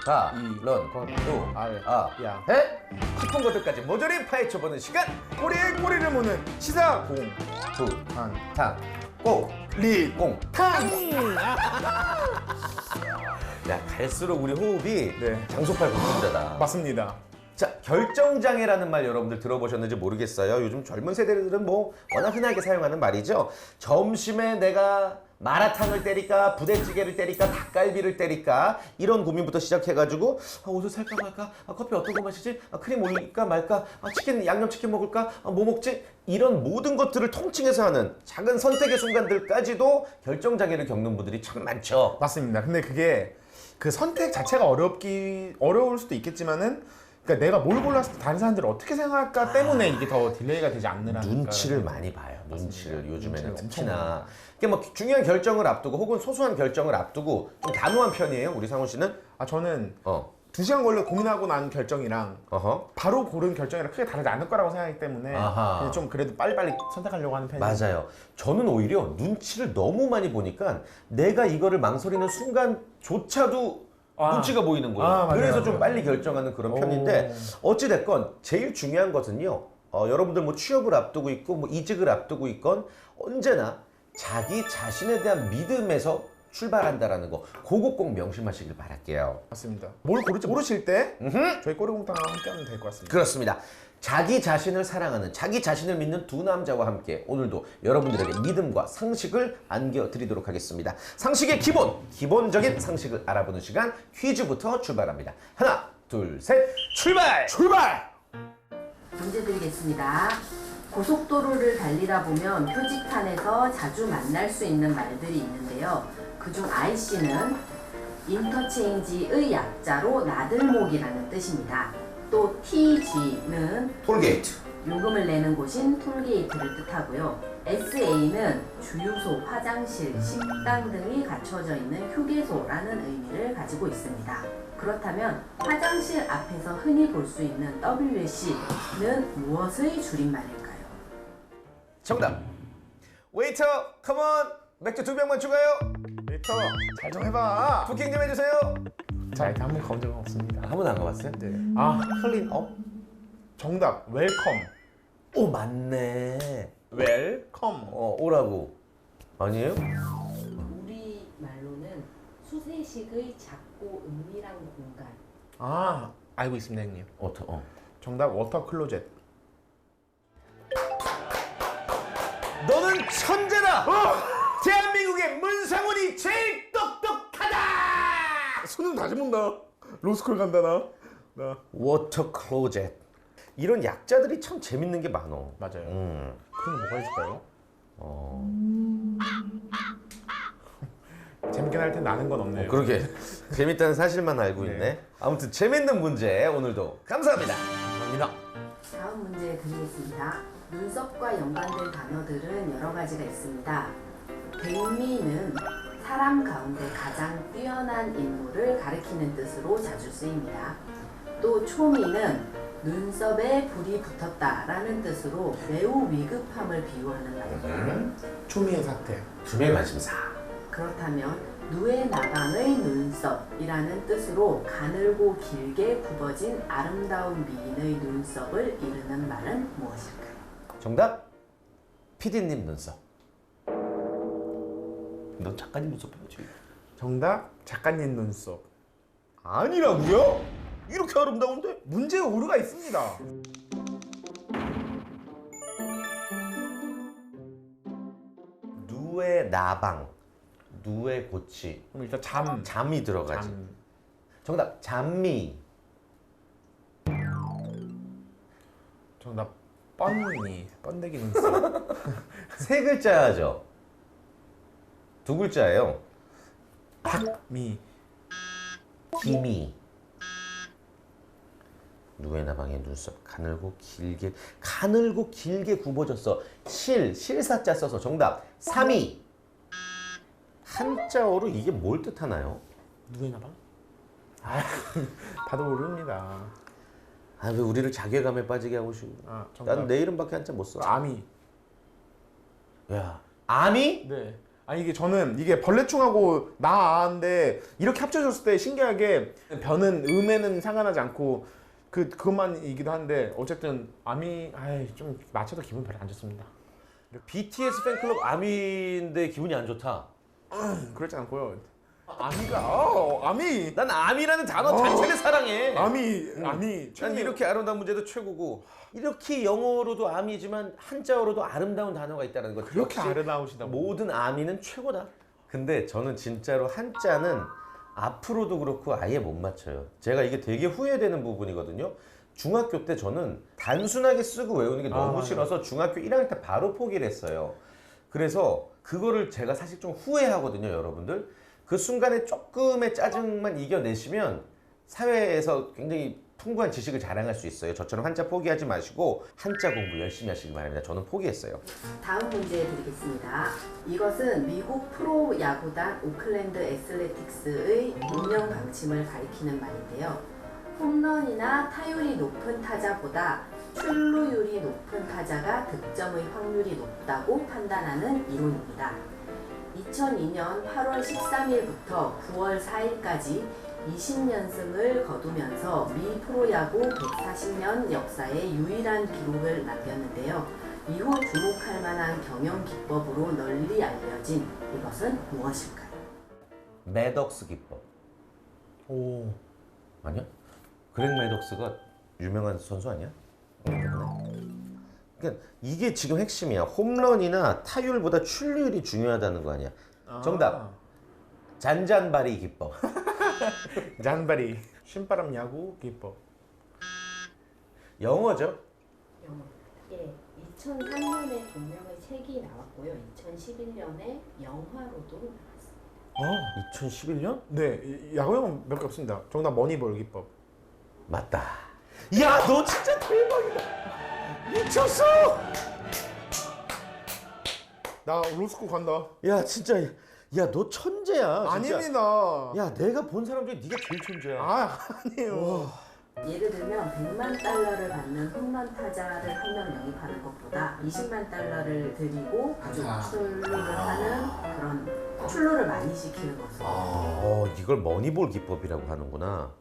다, 이, 런, 건, 루, 알, 아, 야. 해? 싶은 것들까지 모조리 파헤쳐보는 시간. 꼬리에 꼬리를 무는 시사 공, 두, 한, 탕, 꼭, 리, 공. 탕! 야, 갈수록 우리 호흡이 네. 장소팔 공분자다. 맞습니다. 자, 결정장애라는 말 여러분들 들어보셨는지 모르겠어요. 요즘 젊은 세대들은 뭐 워낙 흔하게 사용하는 말이죠. 점심에 내가 마라탕을 때릴까, 부대찌개를 때릴까, 닭갈비를 때릴까, 이런 고민부터 시작해가지고 옷을 살까 말까, 커피 어떤 거 마시지, 크림 올릴까 말까, 치킨 양념치킨 먹을까, 뭐 먹지, 이런 모든 것들을 통칭해서 하는 작은 선택의 순간들까지도 결정장애를 겪는 분들이 참 많죠. 맞습니다. 근데 그게 그 선택 자체가 어려울 수도 있겠지만은, 그러니까 내가 뭘 골랐을 때 다른 사람들이 어떻게 생각할까 때문에 이게 더 딜레이가 되지 않느냐. 눈치를 많이 봐요. 눈치를 요즘에는 눈치를 특히나. 이게 뭐 중요한 결정을 앞두고 혹은 소소한 결정을 앞두고 좀 단호한 편이에요. 우리 상훈 씨는? 저는 어. 2시간 걸려 고민하고 난 결정이랑 어허. 바로 고른 결정이랑 크게 다르지 않을 거라고 생각하기 때문에 아하. 그냥 좀 그래도 빨리빨리 선택하려고 하는 편이에요. 맞아요. 저는 오히려 눈치를 너무 많이 보니까 내가 이거를 망설이는 순간조차도 눈치가 보이는 거예요. 맞아요, 그래서 좀 맞아요. 빨리 결정하는 그런 편인데 어찌됐건 제일 중요한 것은요. 여러분들 뭐 취업을 앞두고 있고 뭐 이직을 앞두고 있건 언제나 자기 자신에 대한 믿음에서 출발한다라는 거 그거 꼭 명심하시길 바랄게요. 맞습니다. 뭘 고를지 모르실 때 저희 꼬리곰탕과 함께하면 될 것 같습니다. 그렇습니다. 자기 자신을 사랑하는, 자기 자신을 믿는 두 남자와 함께 오늘도 여러분들에게 믿음과 상식을 안겨드리도록 하겠습니다. 상식의 기본적인 상식을 알아보는 시간 퀴즈부터 출발합니다. 하나, 둘, 셋, 출발! 출발! 문제 드리겠습니다. 고속도로를 달리다 보면 표지판에서 자주 만날 수 있는 말들이 있는데요. 그중 IC는 인터체인지의 약자로 나들목이라는 뜻입니다. 또 TG는 톨게이트. 요금을 내는 곳인 톨게이트를 뜻하고요. SA는 주유소, 화장실, 식당 등이 갖춰져 있는 휴게소라는 의미를 가지고 있습니다. 그렇다면 화장실 앞에서 흔히 볼 수 있는 WC는 무엇의 줄임말일까요? 정답. 웨이터, 컴온. 맥주 2병만 추가요. 리터 잘 좀 해봐. 부킹 좀 해주세요. 자, 이렇게 한번 가본 적은 없습니다. 한 번도 안 가봤어요? 네. 클린업? 정답 웰컴. 오, 맞네. 웰컴. 오라고. 아니에요? 우리 말로는 수세식의 작고 은밀한 공간. 알고 있습니다, 형님. 정답. 워터 클로젯. 너는 천재다! 대한민국의 문상훈이 제일 똑똑하다! 손은 다시 본다. 로스쿨 간다 나. 워터 클로젯. 이런 약자들이 참 재밌는 게 많어. 맞아요. 그럼 뭐가 있을까요? 재밌긴 할 텐데 아는 건 없네요. 그러게. 재밌다는 사실만 알고 네. 있네. 아무튼 재밌는 문제 오늘도 감사합니다. 감사합니다. 다음 문제 드리겠습니다. 눈썹과 연관된 단어들은 여러 가지가 있습니다. 백미는 사람 가운데 가장 뛰어난 인물을 가리키는 뜻으로 자주 쓰입니다. 또 초미는 눈썹에 불이 붙었다라는 뜻으로 매우 위급함을 비유하는 말입니다. 초미의 사태. 주의 관심사. 그렇다면 누에 나방의 눈썹이라는 뜻으로 가늘고 길게 굽어진 아름다운 미인의 눈썹을 이르는 말은 무엇일까요? 정답. 피디님 눈썹. 너 작가님 눈썹 해야지. 정답 작가님 눈썹. 아니라고요? 이렇게 아름다운데? 문제에 오류가 있습니다. 누에 나방. 누에 고치. 그럼 일단 잠이 들어가지. 정답. 잠미. 정답 뻔니. 번데기 눈썹. 세 글자죠. 두 글자예요. 미. 기미. 누에 나방의 눈썹 가늘고 길게 굽어졌어. 실사자 써서 정답. 삼이. 한자어로 이게 뭘 뜻하나요? 누에 나방? 다들 모릅니다. 왜 우리를 자괴감에 빠지게 하고 싶어? 정답. 난 내 이름밖에 한자 못 써. 아미. 야, 아미? 네. 아니 이게 저는 이게 벌레충하고 나아인데 이렇게 합쳐졌을 때 신기하게 변은 음에는 상관하지 않고 그것만이기도 한데 어쨌든 아미 좀 맞춰도 기분 별로 안 좋습니다. BTS 팬클럽 아미인데 기분이 안 좋다. 그렇지 않고요. 아미가 아미 난 아미라는 단어 자체를 사랑해. 아미 난 최근에 이렇게 아름다운 문제도 최고고 이렇게 영어로도 아미지만 한자어로도 아름다운 단어가 있다는 것. 그렇게 역시 아름다우시다. 모든 아미는 최고다. 근데 저는 진짜로 한자는 앞으로도 그렇고 아예 못 맞춰요. 제가 이게 되게 후회되는 부분이거든요. 중학교 때 저는 단순하게 쓰고 외우는 게 너무 싫어서 중학교 1학년 때 바로 포기를 했어요. 그래서 그거를 제가 사실 좀 후회하거든요, 여러분들. 그 순간에 조금의 짜증만 이겨내시면 사회에서 굉장히 풍부한 지식을 자랑할 수 있어요. 저처럼 한자 포기하지 마시고 한자 공부 열심히 하시기 바랍니다. 저는 포기했어요. 다음 문제 드리겠습니다. 이것은 미국 프로 야구단 오클랜드 애슬레틱스의 운영 방침을 가리키는 말인데요. 홈런이나 타율이 높은 타자보다 출루율이 높은 타자가 득점의 확률이 높다고 판단하는 이론입니다. 2002년 8월 13일부터 9월 4일까지 20연승을 거두면서 미 프로야구 140년 역사의 유일한 기록을 남겼는데요. 이후 주목할 만한 경영 기법으로 널리 알려진 이것은 무엇일까요? 매덕스 기법. 오 아니야? 그렉 매덕스가 유명한 선수 아니야? 그러니까 이게 지금 핵심이야. 홈런이나 타율보다 출루율이 중요하다는 거 아니야? 정답. 잔잔바리 기법. 잔바리 신바람 야구 기법. 영어죠? 영어. 예, 2003년에 동명의 책이 나왔고요. 2011년에 영화로도 나왔습니다. 2011년? 네 야구형은 몇 개 없습니다. 정답 머니볼 기법. 맞다. 야, 너 진짜 대박이다. 미쳤어. 나 로스쿨 간다. 야, 진짜. 야, 너 천재야. 진짜. 아닙니다. 야, 내가 본 사람 중에 네가 제일 천재야. 아니에요. 예를 들면 100만 달러를 받는 홈런 타자를 한 명 영입하는 것보다 20만 달러를 들이고 아주 출루를 하는 그런 출루를 많이 시키는 것으로. 이걸 머니볼 기법이라고 하는구나.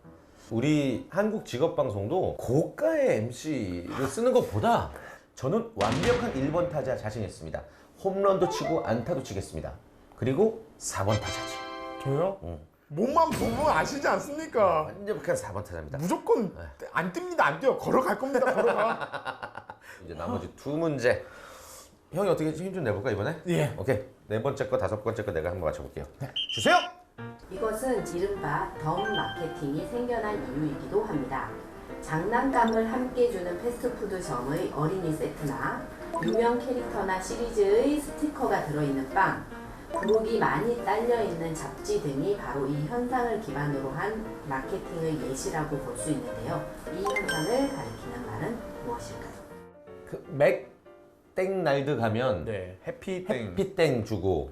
우리 한국 직업방송도 고가의 MC를 쓰는 것보다 저는 완벽한 1번 타자 자신 있습니다. 홈런도 치고 안타도 치겠습니다. 그리고 4번 타자지. 저요? 응. 몸만 보면 아시지 않습니까? 완벽한 4번 타자입니다. 무조건 안 뜹니다. 안 뛰어. 걸어갈 겁니다. 걸어가. 이제 나머지 두 문제. 형이 어떻게 힘 좀 내볼까 이번에? 예. 오케이. 네 번째 거, 다섯 번째 거 내가 한번 맞춰볼게요. 주세요. 이것은 이른바 덤 마케팅이 생겨난 이유이기도 합니다. 장난감을 함께 주는 패스트푸드점의 어린이 세트나 유명 캐릭터나 시리즈의 스티커가 들어있는 빵, 부록이 많이 딸려있는 잡지 등이 바로 이 현상을 기반으로 한 마케팅의 예시라고 볼 수 있는데요. 이 현상을 가리키는 말은 무엇일까요? 그 맥땡날드 가면 네. 해피땡. 해피땡 주고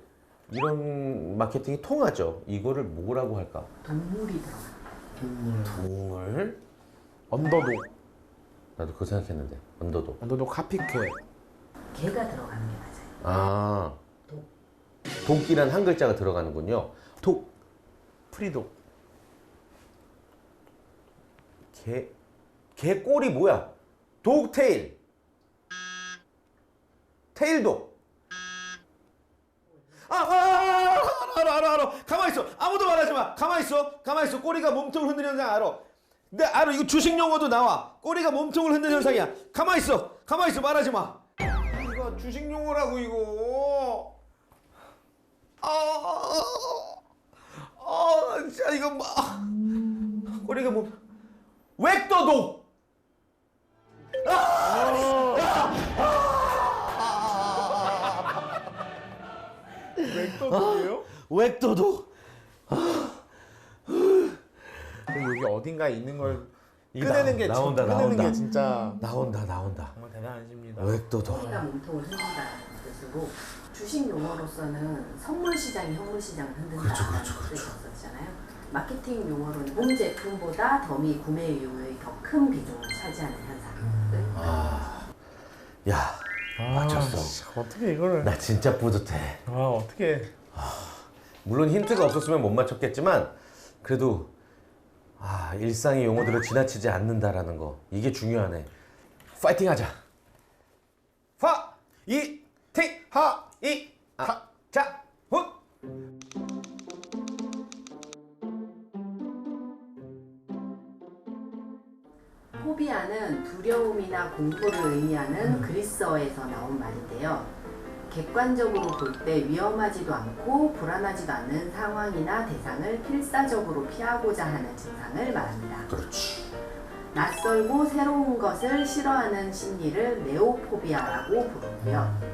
이런 마케팅이 통하죠. 이거를 뭐라고 할까? 동물이 들어갑니다. 동물? 언더독. 나도 그거 생각했는데. 언더도. 언더독 카피캣. 개가 들어가는 게 맞아요. 아, 독. 독이란 한 글자가 들어가는군요. 독. 프리독. 개 꼬리 뭐야? 독테일. 테일독. 알아. 가만히 있어. 아무도 말하지 마. 가만히 있어. 꼬리가 몸통을 흔드는 현상 알아. 네, 알아. 이거 주식 용어도 나와. 꼬리가 몸통을 흔드는 현상이야. 가만히 있어. 말하지 마. 이거 주식 용어라고 이거. 진짜 이거 뭐. 꼬리가 웩도독. 맥도독이에요? 웩도독. 여기 어딘가에 있는 걸 이게 꺼내는 게 나온다. 꺼내는 게 진짜 나온다. 정말 대단하십니다. 웩도독. 꼬리가 몸통을 흔든다는 뜻으로 주식 용어로서는 선물 시장이 현물 시장을 흔든다는 뜻이 있었잖아요. 마케팅 용어로는 본 제품보다 덤이 구매 이후에 더 큰 비중을 차지하는 현상. 야, 맞췄어. 어떻게 이거를? 나 진짜 뿌듯해. 어떻게? 물론 힌트가 없었으면 못 맞췄겠지만 그래도 일상의 용어들을 지나치지 않는다라는 거 이게 중요하네. 파이팅하자. 자, 훗. 포비아는 두려움이나 공포를 의미하는 그리스어에서 나온 말인데요. 객관적으로 볼 때 위험하지도 않고 불안하지도 않는 상황이나 대상을 필사적으로 피하고자 하는 증상을 말합니다. 그렇지. 낯설고 새로운 것을 싫어하는 심리를 네오포비아라고 부르고요.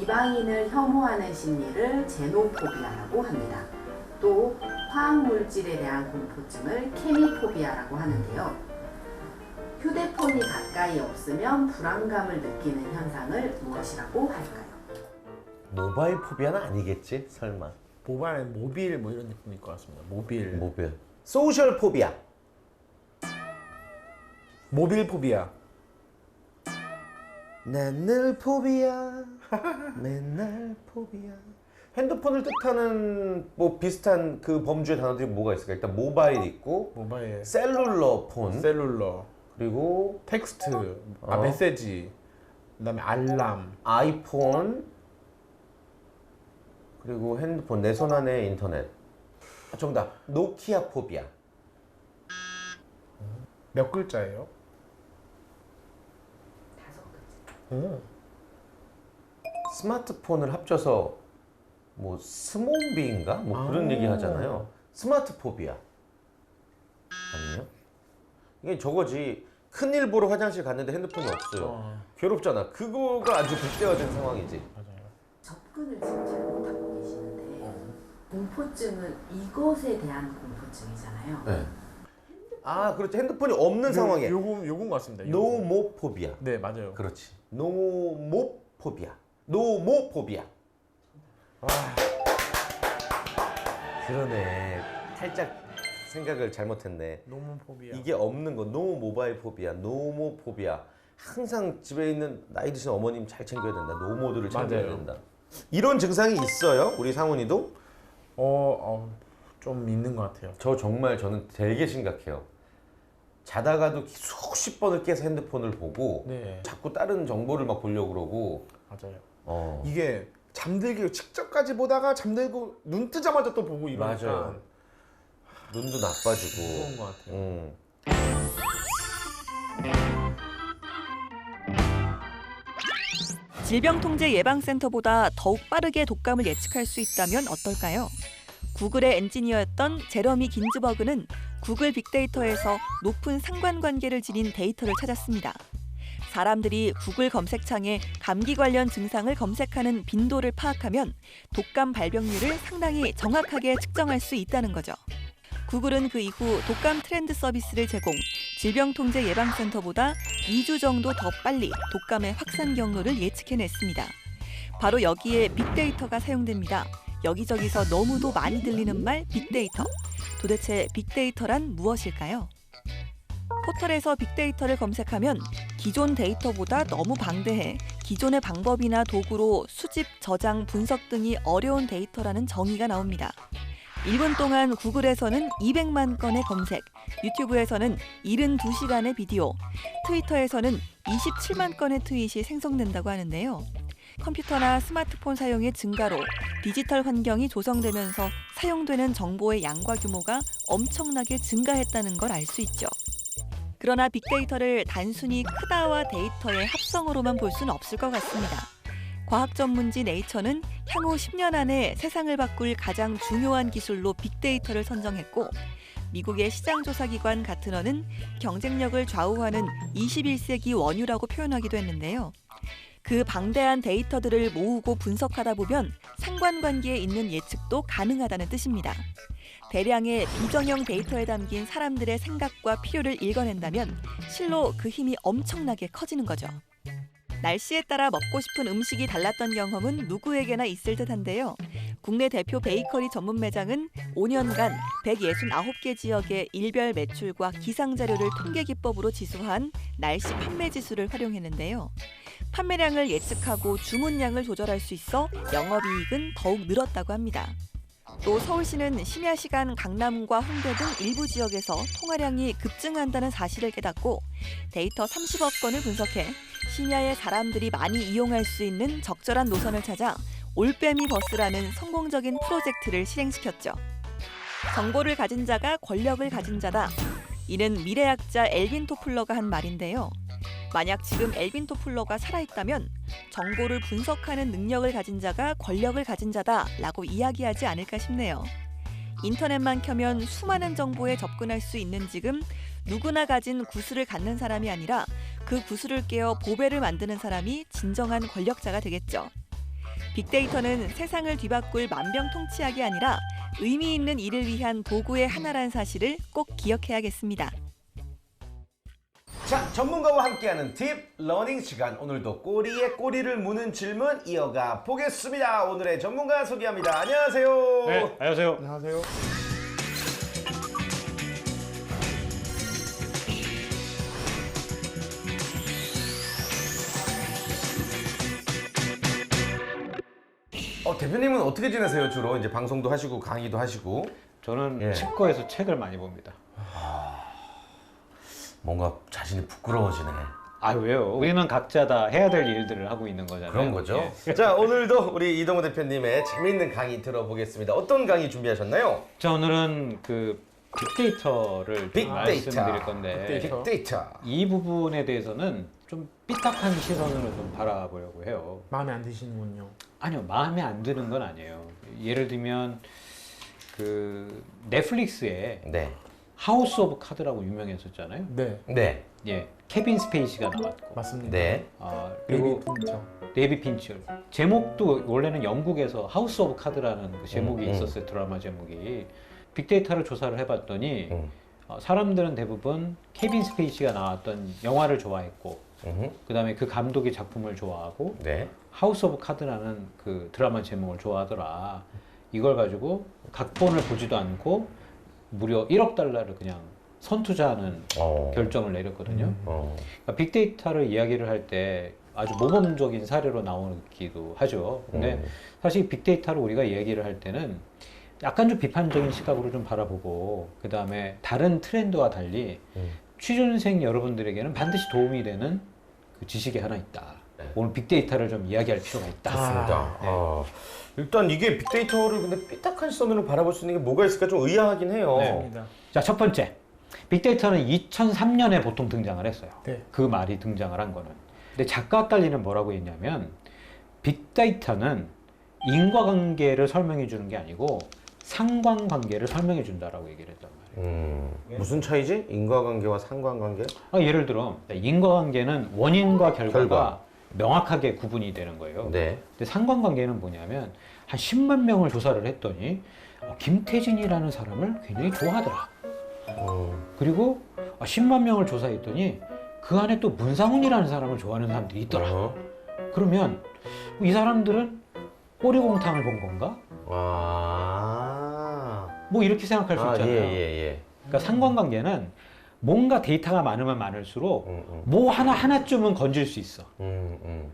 이방인을 혐오하는 심리를 제노포비아라고 합니다. 또 화학물질에 대한 공포증을 케미포비아라고 하는데요. 휴대폰이 가까이 없으면 불안감을 느끼는 현상을 무엇이라고 할까요? 모바일 포비아는 아니겠지? 설마. 모빌 뭐 이런 느낌일 것 같습니다. 모빌 소셜 포비아. 모빌 포비아. 난 늘 포비아. 맨날 포비아. 핸드폰을 뜻하는 뭐 비슷한 그 범주의 단어들이 뭐가 있을까? 일단 모바일 있고 모바일 셀룰러 폰 셀룰러 그리고 텍스트 메시지 그다음에 알람 아이폰 그리고 핸드폰 내 손 안에 인터넷. 정답. 노키아 포비아. 몇 글자예요? 5글자. 스마트폰을 합쳐서 뭐 스몬비인가? 뭐 그런 얘기 하잖아요. 스마트 포비아. 아니요? 이게 저거지. 큰일 보러 화장실 갔는데 핸드폰이 없어요. 괴롭잖아. 그거가 아주 극대화된 상황이지. 맞아요. 접근을 지금 잘 못하고 계시는데 공포증은 이것에 대한 공포증이잖아요. 네. 그렇지. 핸드폰이 없는 상황에. 요건 것 같습니다. 노모포비아. 네, 맞아요. 그렇지. 노모포비아. 노모포비아. 그러네. 살짝 생각을 잘못했네. 노모포비아. 이게 없는 거. 노 모바일 포비아, 노모포비아. 항상 집에 있는 나이 드신 어머님 잘 챙겨야 된다. 노모들을 챙겨야 맞아요. 된다. 이런 증상이 있어요? 우리 상훈이도? 좀 있는 것 같아요. 저는 되게 심각해요. 자다가도 수십 번을 깨서 핸드폰을 보고 네, 자꾸 다른 정보를 막 보려고 그러고. 맞아요. 이게 잠들기 직전까지 보다가 잠들고 눈 뜨자마자 또 보고 이러니까 맞아요. 눈도 나빠지고. 무서운 것 같아요. 질병통제예방센터보다 더욱 빠르게 독감을 예측할 수 있다면 어떨까요? 구글의 엔지니어였던 제러미 긴즈버그는 구글 빅데이터에서 높은 상관관계를 지닌 데이터를 찾았습니다. 사람들이 구글 검색창에 감기 관련 증상을 검색하는 빈도를 파악하면 독감 발병률을 상당히 정확하게 측정할 수 있다는 거죠. 구글은 그 이후 독감 트렌드 서비스를 제공, 질병통제예방센터보다 2주 정도 더 빨리 독감의 확산 경로를 예측해냈습니다. 바로 여기에 빅데이터가 사용됩니다. 여기저기서 너무도 많이 들리는 말 빅데이터. 도대체 빅데이터란 무엇일까요? 포털에서 빅데이터를 검색하면 기존 데이터보다 너무 방대해 기존의 방법이나 도구로 수집, 저장, 분석 등이 어려운 데이터라는 정의가 나옵니다. 1분 동안 구글에서는 200만 건의 검색, 유튜브에서는 72시간의 비디오, 트위터에서는 27만 건의 트윗이 생성된다고 하는데요. 컴퓨터나 스마트폰 사용의 증가로 디지털 환경이 조성되면서 사용되는 정보의 양과 규모가 엄청나게 증가했다는 걸 알 수 있죠. 그러나 빅데이터를 단순히 크다와 데이터의 합성어로만 볼 수는 없을 것 같습니다. 과학 전문지 네이처는 향후 10년 안에 세상을 바꿀 가장 중요한 기술로 빅데이터를 선정했고, 미국의 시장조사기관 가트너는 경쟁력을 좌우하는 21세기 원유라고 표현하기도 했는데요. 그 방대한 데이터들을 모으고 분석하다 보면 상관관계에 있는 예측도 가능하다는 뜻입니다. 대량의 비정형 데이터에 담긴 사람들의 생각과 필요를 읽어낸다면 실로 그 힘이 엄청나게 커지는 거죠. 날씨에 따라 먹고 싶은 음식이 달랐던 경험은 누구에게나 있을 듯한데요. 국내 대표 베이커리 전문 매장은 5년간 169개 지역의 일별 매출과 기상자료를 통계기법으로 지수한 날씨 판매 지수를 활용했는데요. 판매량을 예측하고 주문량을 조절할 수 있어 영업이익은 더욱 늘었다고 합니다. 또 서울시는 심야 시간 강남과 홍대 등 일부 지역에서 통화량이 급증한다는 사실을 깨닫고 데이터 30억 건을 분석해 심야에 사람들이 많이 이용할 수 있는 적절한 노선을 찾아 올빼미 버스라는 성공적인 프로젝트를 실행시켰죠. 정보를 가진 자가 권력을 가진 자다. 이는 미래학자 엘빈 토플러가 한 말인데요. 만약 지금 엘빈 토플러가 살아있다면 정보를 분석하는 능력을 가진 자가 권력을 가진 자다라고 이야기하지 않을까 싶네요. 인터넷만 켜면 수많은 정보에 접근할 수 있는 지금 누구나 가진 구슬을 갖는 사람이 아니라 그 구슬을 깨어 보배를 만드는 사람이 진정한 권력자가 되겠죠. 빅데이터는 세상을 뒤바꿀 만병통치약이 아니라 의미 있는 일을 위한 도구의 하나라는 사실을 꼭 기억해야겠습니다. 자, 전문가와 함께하는 딥 러닝 시간. 오늘도 꼬리에 꼬리를 무는 질문 이어가 보겠습니다. 오늘의 전문가 소개합니다. 안녕하세요. 네, 안녕하세요. 안녕하세요. 대표님은 어떻게 지내세요? 주로 이제 방송도 하시고 강의도 하시고. 저는 예. 치과에서 책을 많이 봅니다. 뭔가 자신이 부끄러워지네. 아, 왜요? 우리는 각자 다 해야 될 일들을 하고 있는 거잖아요. 그런 거죠. 예. 자, 오늘도 우리 이동호 대표님의 재미있는 강의 들어보겠습니다. 어떤 강의 준비하셨나요? 자, 오늘은 그 빅데이터를 좀 빅데이터. 말씀드릴 건데 빅데이터. 빅데이터. 이 부분에 대해서는 좀 삐딱한 시선으로 좀 바라보려고 해요. 마음에 안 드시는군요. 아니요, 마음에 안 드는 건 아니에요. 예를 들면 그 넷플릭스에 네. 하우스 오브 카드라고 유명했었잖아요. 네, 네. 예, 케빈 스페이시가 나왔고, 맞습니다. 네. 그리고 베이비 핀처. 데이비 핀처. 제목도 원래는 영국에서 하우스 오브 카드라는 그 제목이 있었어요. 드라마 제목이. 빅데이터를 조사를 해봤더니 사람들은 대부분 케빈 스페이시가 나왔던 영화를 좋아했고, 그 다음에 그 감독의 작품을 좋아하고, 네. 하우스 오브 카드라는 그 드라마 제목을 좋아하더라. 이걸 가지고 각본을 보지도 않고 무려 1억 달러를 그냥 선투자하는 결정을 내렸거든요. 그러니까 빅데이터를 이야기를 할 때 아주 모범적인 사례로 나오기도 하죠. 근데 사실 빅데이터를 우리가 이야기를 할 때는 약간 좀 비판적인 시각으로 좀 바라보고, 그 다음에 다른 트렌드와 달리 취준생 여러분들에게는 반드시 도움이 되는 그 지식이 하나 있다. 오늘 빅데이터를 좀 이야기할 필요가 있다. 맞습니다. 네. 일단 이게 빅데이터를 근데 삐딱한 시선으로 바라볼 수 있는 게 뭐가 있을까 좀 의아하긴 해요. 네. 맞습니다. 자, 첫 번째. 빅데이터는 2003년에 보통 등장을 했어요. 네. 그 말이 등장을 한 거는. 근데 작가 딸리는 뭐라고 했냐면, 빅데이터는 인과관계를 설명해 주는 게 아니고 상관관계를 설명해 준다라고 얘기를 했단 말이에요. 무슨 차이지? 인과관계와 상관관계? 예를 들어 인과관계는 원인과 결과가 결과. 명확하게 구분이 되는 거예요. 네. 근데 상관관계는 뭐냐면 한 10만 명을 조사를 했더니 김태진이라는 사람을 굉장히 좋아하더라. 그리고 10만 명을 조사했더니 그 안에 또 문상훈이라는 사람을 좋아하는 사람들이 있더라. 그러면 이 사람들은 꼬리곰탕을 본 건가? 뭐 이렇게 생각할 수 있잖아요. 예. 그러니까 상관관계는 뭔가 데이터가 많으면 많을수록 뭐 하나쯤은 건질 수 있어.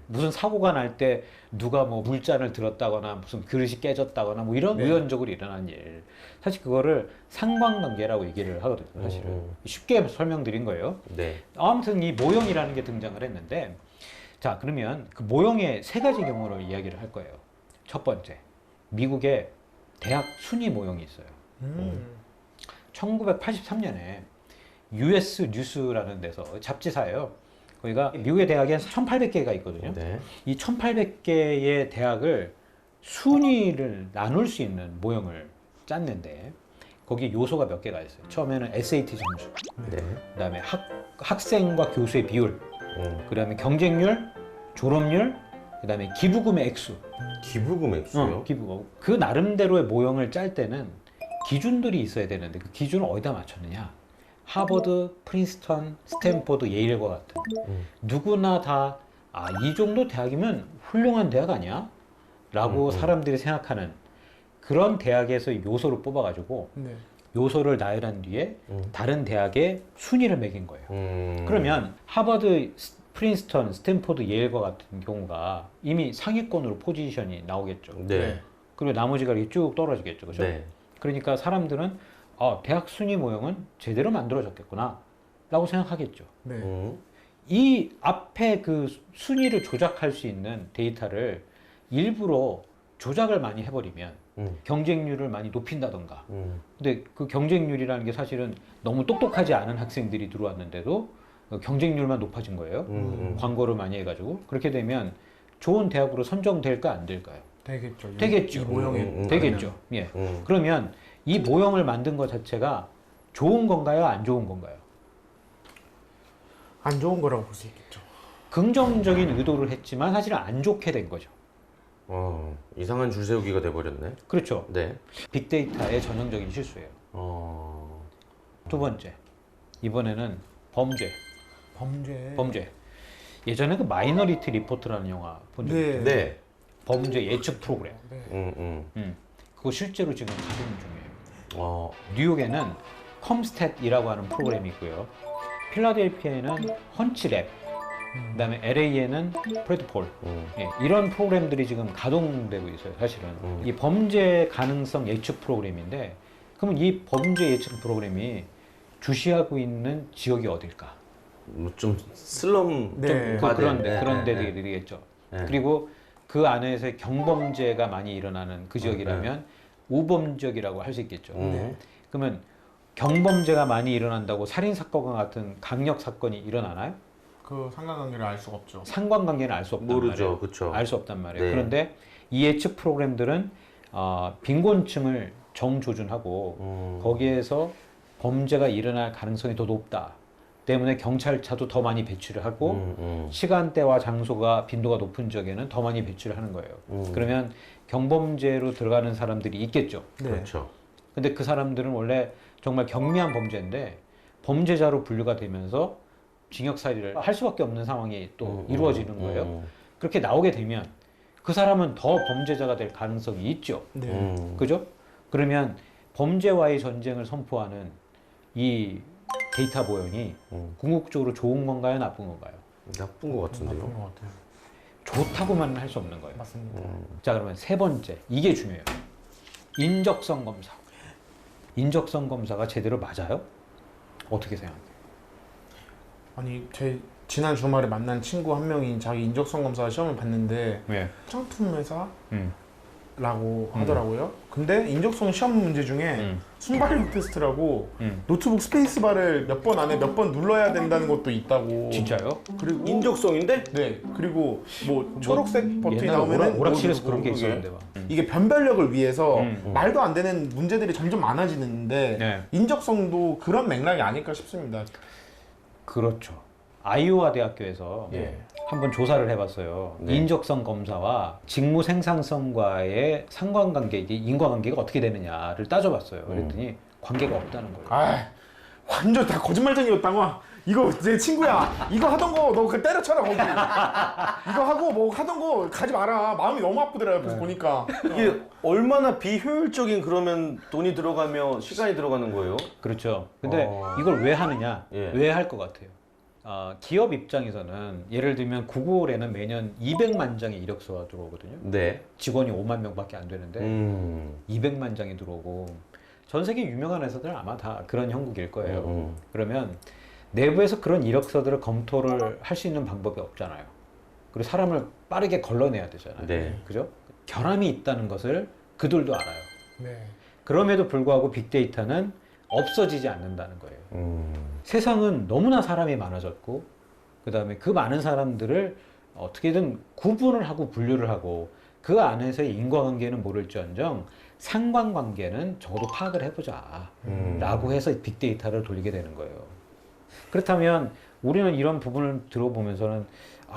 무슨 사고가 날 때 누가 뭐 물잔을 들었다거나 무슨 그릇이 깨졌다거나 뭐 이런 우연적으로 일어난 일. 사실 그거를 상관관계라고 얘기를 하거든요. 사실은. 쉽게 설명드린 거예요. 네. 아무튼 이 모형이라는 게 등장을 했는데, 자, 그러면 그 모형의 세 가지 경우를 이야기를 할 거예요. 첫 번째, 미국의 대학 순위 모형이 있어요. 1983년에 US 뉴스라는 데서 잡지사예요. 거기가 미국의 대학에 1,800개가 있거든요. 네. 이 1,800개의 대학을 순위를 나눌 수 있는 모형을 짰는데, 거기 요소가 몇 개가 있어요. 처음에는 SAT 점수, 네. 그다음에 학생과 교수의 비율, 그다음에 경쟁률, 졸업률, 그다음에 기부금의 액수. 기부금 액수요? 기부금. 그 나름대로의 모형을 짤 때는 기준들이 있어야 되는데 그 기준을 어디다 맞췄느냐? 하버드, 프린스턴, 스탠포드, 예일과 같은 누구나 다 이 정도 대학이면 훌륭한 대학 아니야? 라고 사람들이 생각하는 그런 대학에서 요소를 뽑아가지고 네. 요소를 나열한 뒤에 다른 대학의 순위를 매긴 거예요. 그러면 하버드, 프린스턴, 스탠포드, 예일과 같은 경우가 이미 상위권으로 포지션이 나오겠죠. 네. 그리고 나머지가 이렇게 쭉 떨어지겠죠, 그죠? 네. 그러니까 사람들은 대학 순위 모형은 제대로 만들어졌겠구나 라고 생각하겠죠. 네. 이 앞에 그 순위를 조작할 수 있는 데이터를 일부러 조작을 많이 해버리면 경쟁률을 많이 높인다던가. 근데 그 경쟁률이라는 게 사실은 너무 똑똑하지 않은 학생들이 들어왔는데도 경쟁률만 높아진 거예요. 광고를 많이 해가지고. 그렇게 되면 좋은 대학으로 선정될까 안 될까요? 되겠죠. 되겠죠. 이 모형이 되겠죠. 예. 그러면 이 모형을 만든 것 자체가 좋은 건가요? 안 좋은 건가요? 안 좋은 거라고 볼 수 있겠죠. 긍정적인 의도를 했지만 사실은 안 좋게 된 거죠. 이상한 줄 세우기가 돼버렸네. 그렇죠. 네. 빅데이터의 전형적인 실수예요. 두 번째, 이번에는 범죄. 범죄. 예전에 그 마이너리티 리포트라는 영화 본 적 있죠? 네. 범죄 예측 프로그램. 네. 그거 실제로 지금 가동 중이에요. 뉴욕에는 뉴욕에는 컴스탯이라고 하는 프로그램이 있고요. 필라델피아에는 헌치랩, 그다음에 LA에는 프레드폴. 예, 이런 프로그램들이 지금 가동되고 있어요. 사실은 이 범죄 가능성 예측 프로그램인데, 그러면 이 범죄 예측 프로그램이 주시하고 있는 지역이 어딜까? 좀 슬럼 네. 그런 데들이겠죠. 네. 그리고 그 안에서 경범죄가 많이 일어나는 그 지역이라면 우범 지역이라고 할 수 있겠죠. 그러면 경범죄가 많이 일어난다고 살인 사건 같은 강력 사건이 일어나나요? 그 상관관계를 알 수가 없죠. 상관관계는 알 수 없단 모르죠, 말이에요. 그렇죠. 알 수 없단 말이에요. 네. 그런데 이 예측 프로그램들은 빈곤층을 정조준하고 거기에서 범죄가 일어날 가능성이 더 높다 때문에 경찰차도 더 많이 배치를 하고 시간대와 장소가 빈도가 높은 지역에는 더 많이 배치를 하는 거예요. 그러면 경범죄로 들어가는 사람들이 있겠죠. 네. 그렇죠. 근데 그 사람들은 원래 정말 경미한 범죄인데 범죄자로 분류가 되면서 징역살이를 할 수밖에 없는 상황이 또 이루어지는 거예요. 그렇게 나오게 되면 그 사람은 더 범죄자가 될 가능성이 있죠. 네. 그죠? 그러면 범죄와의 전쟁을 선포하는 이 데이터 모형이 궁극적으로 좋은 건가요? 나쁜 건가요? 나쁜 것 같은데요. 나쁜 것 같아요. 좋다고만은 할 수 없는 거예요. 맞습니다. 자, 그러면 세 번째, 이게 중요해요. 인적성 검사. 인적성 검사가 제대로 맞아요? 어떻게 생각해요? 아니 제 지난 주말에 만난 친구 한 명이 자기 인적성 검사 시험을 봤는데 왜? 화장품 회사라고 음. 하더라고요. 근데 인적성 시험 문제 중에 순발력 테스트라고 노트북 스페이스바를 몇 번 안에 몇 번 눌러야 된다는 것도 있다고. 진짜요? 그리고 인적성인데? 네. 그리고 뭐 초록색 버튼이 옛날에 나오면은 오락실에서 뭐 그런 게 그게 있었는데 막. 이게 변별력을 위해서 말도 말도 안 되는 문제들이 점점 많아지는데 네. 인적성도 그런 맥락이 아닐까 싶습니다. 그렇죠. 아이오와 대학교에서 예. 한번 조사를 해봤어요. 네. 인적성 검사와 직무 생산성과의 상관관계, 이게 인과관계가 어떻게 되느냐를 따져봤어요. 그랬더니 관계가 없다는 거예요. 아, 완전 다 거짓말쟁이였다고. 이거 내 친구야. 이거 하던 거 너 그 때려쳐라 거기. 이거 하고 뭐 하던 거 가지 마라. 마음이 너무 아프더라 옆에서 보니까. 이게 얼마나 비효율적인 그러면 돈이 들어가며 시간이 들어가는 거예요? 그렇죠. 근데 이걸 왜 하느냐? 예. 왜 할 것 같아요? 기업 입장에서는 예를 들면 구글에는 매년 200만 장의 이력서가 들어오거든요. 네. 직원이 5만 명밖에 안 되는데 200만 장이 들어오고 전 세계 유명한 회사들은 아마 다 그런 형국일 거예요. 그러면 내부에서 그런 이력서들을 검토를 할 수 있는 방법이 없잖아요. 그리고 사람을 빠르게 걸러내야 되잖아요. 네. 그죠? 결함이 있다는 것을 그들도 알아요. 네. 그럼에도 불구하고 빅데이터는 없어지지 않는다는 거예요. 세상은 너무나 사람이 많아졌고 그 다음에 그 많은 사람들을 어떻게든 구분을 하고 분류를 하고 그 안에서의 인과관계는 모를지언정 상관관계는 적어도 파악을 해보자 라고 해서 빅데이터를 돌리게 되는 거예요. 그렇다면 우리는 이런 부분을 들어보면서는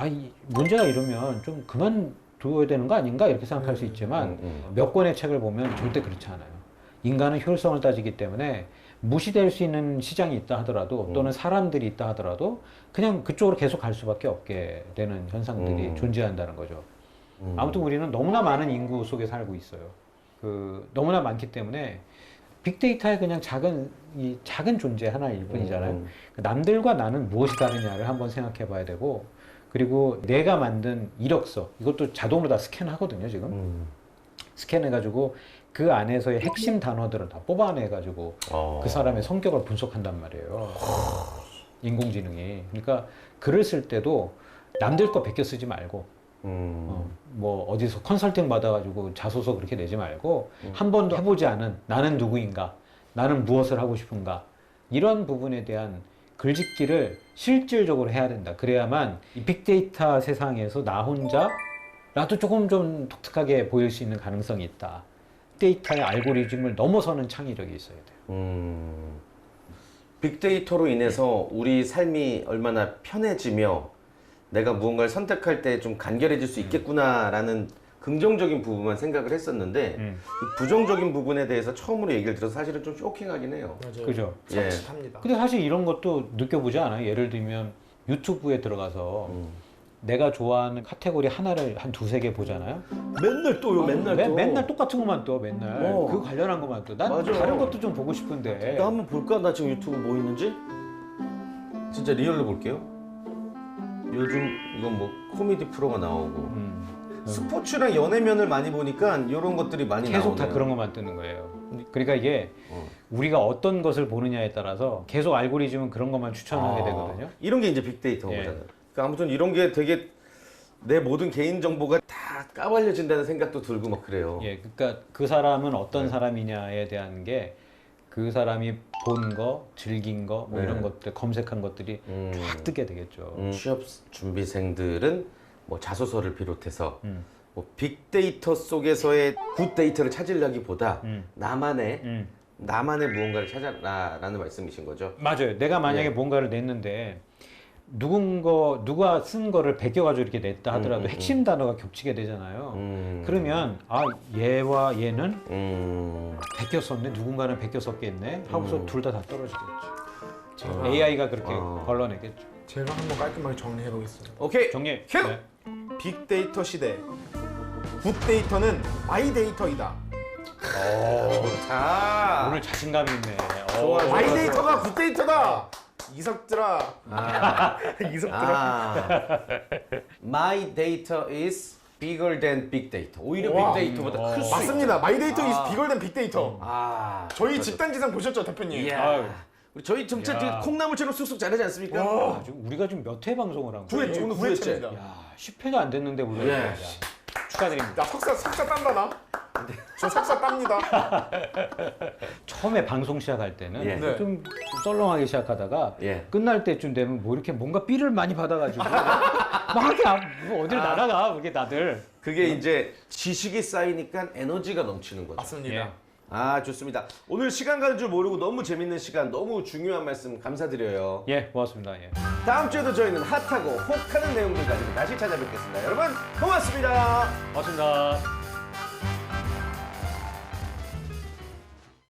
이 문제가 이러면 좀 그만둬야 되는 거 아닌가 이렇게 생각할 수 있지만 몇 권의 책을 보면 절대 그렇지 않아요. 인간은 효율성을 따지기 때문에 무시될 수 있는 시장이 있다 하더라도 또는 사람들이 있다 하더라도 그냥 그쪽으로 계속 갈 수밖에 없게 되는 현상들이 존재한다는 거죠. 아무튼 우리는 너무나 많은 인구 속에 살고 있어요. 너무나 많기 때문에 빅데이터의 그냥 작은 존재 하나일 뿐이잖아요. 남들과 나는 무엇이 다르냐를 한번 생각해 봐야 되고, 그리고 내가 만든 이력서, 이것도 자동으로 다 스캔하거든요, 지금. 스캔해가지고 그 안에서의 핵심 단어들을 다 뽑아내가지고 그 사람의 성격을 분석한단 말이에요. 인공지능이. 그러니까 글을 쓸 때도 남들 거 베껴 쓰지 말고 뭐 어디서 컨설팅 받아가지고 자소서 그렇게 내지 말고 한 번도 해보지 않은 나는 누구인가, 나는 무엇을 하고 싶은가 이런 부분에 대한 글짓기를 실질적으로 해야 된다. 그래야만 이 빅데이터 세상에서 나 혼자라도 조금 좀 독특하게 보일 수 있는 가능성이 있다. 빅데이터의 알고리즘을 넘어서는 창의력이 있어야 돼요. 빅데이터로 인해서 우리 삶이 얼마나 편해지며 내가 무언가를 선택할 때 좀 간결해질 수 있겠구나라는 긍정적인 부분만 생각을 했었는데 이 부정적인 부분에 대해서 처음으로 얘기를 들어서 사실은 좀 쇼킹하긴 해요. 맞아요. 그죠? 예. 섭섭합니다. 근데 사실 이런 것도 느껴보지 않아요? 예를 들면 유튜브에 들어가서 내가 좋아하는 카테고리 하나를 한 두세 개 보잖아요. 맨날 또요, 맨날 또. 맨날 똑같은 것만 떠, 맨날. 어. 그 관련한 것만 떠. 난 맞아. 다른 것도 좀 보고 싶은데. 나 한번 볼까? 나 지금 유튜브 뭐 있는지? 진짜 리얼로 볼게요. 요즘 이건 뭐 코미디 프로가 나오고 스포츠랑 연예면을 많이 보니까 이런 것들이 많이 계속 나오네요. 다 그런 것만 뜨는 거예요. 그러니까 이게 우리가 어떤 것을 보느냐에 따라서 계속 알고리즘은 그런 것만 추천하게 되거든요. 이런 게 이제 빅데이터 예. 거잖아요. 그러니까 아무튼 이런 게 되게 내 모든 개인 정보가 다 까발려진다는 생각도 들고 막 그래요. 예, 그러니까 그 사람은 어떤 사람이냐에 대한 게 그 사람이 본 거, 즐긴 거, 뭐 이런 것들 검색한 것들이 쫙 뜨게 되겠죠. 취업 준비생들은 뭐 자소서를 비롯해서 뭐 빅데이터 속에서의 굿데이터를 찾으려기보다 나만의 무언가를 찾아라라는 말씀이신 거죠. 맞아요. 내가 만약에 예. 뭔가를 냈는데 누가 쓴 거를 베껴가지고 이렇게 냈다 하더라도 핵심 단어가 겹치게 되잖아요. 그러면 아 얘와 얘는 베껴 썼네, 누군가는 베껴 썼겠네 하고서 둘 다 떨어지겠죠. AI가 그렇게 걸러내겠죠. 제가 한번 깔끔하게 정리해 보겠습니다. 오케이. 정리. 큐! 네. 빅데이터 시대. 굿데이터는 마이데이터이다. 자. 오늘 자신감 있네. 좋아, 좋아. 마이데이터가 굿데이터다. 이석들아. My data is bigger than big data. 오히려 와. 빅데이터보다 클 수 있다. 맞습니다. 마이데이터 is bigger than 빅데이터. 아. 저희 집단지상 보셨죠, 대표님? 이야. 아유. 우리 저희 진짜 야. 지금 콩나물처럼 쑥쑥 자라지 않습니까? 와. 아, 우리가 지금 몇 회 방송을 한 거예요? 구회, 오늘 구회째. 구회째입니다. 야, 10회가 안 됐는데 우리가 예. 축하드립니다. 야, 석사 딴다 나? 저 석사 답니다. 처음에 방송 시작할 때는 예. 좀 썰렁하게 시작하다가 예. 끝날 때쯤 되면 뭐 이렇게 뭔가 삐를 많이 받아가지고 막 이렇게 뭐 어디로 날아가 이렇게 다들. 그게 이제 지식이 쌓이니까 에너지가 넘치는 거죠. 맞습니다. 예. 아, 좋습니다. 오늘 시간 가는 줄 모르고 너무 재밌는 시간, 너무 중요한 말씀 감사드려요. 예, 고맙습니다. 예. 다음 주에도 저희는 핫하고 혹하는 내용들 가지고 다시 찾아뵙겠습니다. 여러분, 고맙습니다. 고맙습니다.